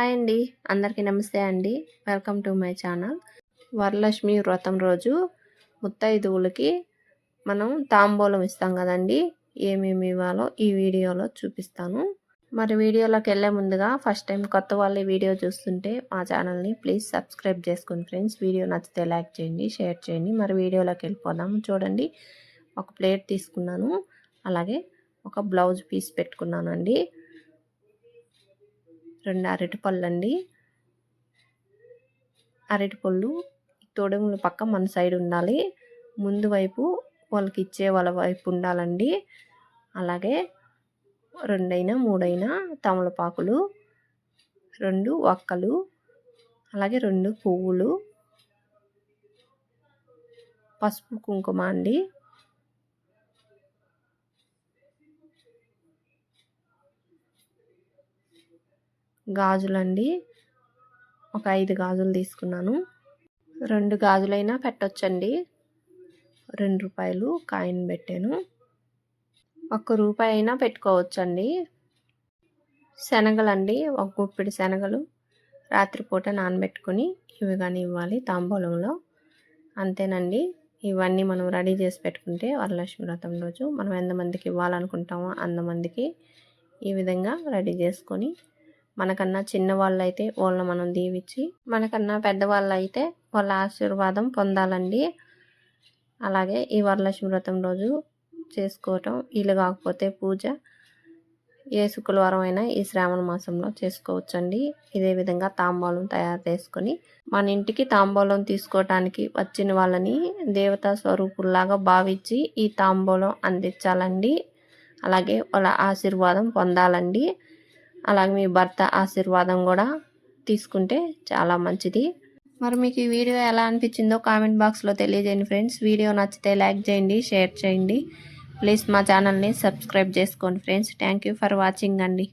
Hi అండి. అందరికీ నమస్తే అండి. Welcome to my channel. Varalakshmi వ్రతం రోజు ముత్తైదువులకి మనం తాంబూలం ఇస్తాం కదండి. ఏమేమి ఇవ్వాలో ఈ వీడియోలో చూపిస్తాను. మరి వీడియోలోకి వెళ్ళే ముందుగా ఫస్ట్ టైం కొత్త వాళ్ళు వీడియో చూస్తుంటే మా ఛానల్ని ప్లీజ్ సబ్స్క్రైబ్ చేసుకోండి ఫ్రెండ్స్. వీడియో నచ్చితే లైక్ చేయండి, షేర్ చేయండి. మరి వీడియోలోకి వెళ్ళిపోదాం. చూడండి, ఒక ప్లేట్ తీసుకున్నాను, అలాగే ఒక బ్లౌజ్ పీస్ పెట్టుకున్నానండి, 2 అరటిపళ్ళు అండి. అరటిపళ్ళు తొడుముల పక్క మన సైడ్ ఉండాలి, ముందు వైపు వాళ్ళకి ఇచ్చే వాళ్ళ వైపు ఉండాలండి. అలాగే 2 అయినా 3 అయినా తమలపాకులు, 2 వక్కలు, అలాగే 2 పువ్వులు, పసుపు కుంకుమ అండి, గాజులండి, ఒక 5 గాజులు తీసుకున్నాను. 2 గాజులైనా పెట్టొచ్చండి. 2 రూపాయలు కాయిన్ పెట్టాను. 1 రూపాయి అయినా పెట్టుకోవచ్చండి. శనగలండి, 1 గుప్పెడు శనగలు రాత్రిపూట నానబెట్టుకొని ఇవి కానీ ఇవ్వాలి తాంబూలంలో. అంతేనండి. ఇవన్నీ మనం రెడీ చేసి పెట్టుకుంటే వరలక్ష్మి వ్రతం రోజు మనం ఎంతమందికి ఇవ్వాలనుకుంటామో అంతమందికి ఈ విధంగా రెడీ చేసుకొని, మనకన్నా చిన్నవాళ్ళు అయితే వాళ్ళని మనం దీవించి, మనకన్నా పెద్దవాళ్ళు అయితే వాళ్ళ ఆశీర్వాదం పొందాలండి. అలాగే ఈ వరలక్ష్మి వ్రతం రోజు చేసుకోవటం వీలు కాకపోతే పూజ ఏ శుక్రవారం అయినా ఈ శ్రావణ మాసంలో చేసుకోవచ్చండి. ఇదే విధంగా తాంబూలం తయారు చేసుకొని మన ఇంటికి తాంబూలం తీసుకోవటానికి వచ్చిన వాళ్ళని దేవతా స్వరూపుల్లాగా భావించి ఈ తాంబూలం అందించాలండి. అలాగే వాళ్ళ ఆశీర్వాదం పొందాలండి. అలాగే మీ భర్త ఆశీర్వాదం కూడా తీసుకుంటే చాలా మంచిది. మరి మీకు ఈ వీడియో ఎలా అనిపించిందో కామెంట్ బాక్స్లో తెలియజేయండి ఫ్రెండ్స్. వీడియో నచ్చితే లైక్ చేయండి, షేర్ చేయండి. ప్లీజ్ మా ఛానల్ని సబ్స్క్రైబ్ చేసుకోండి friends. Thank you for watching అండి.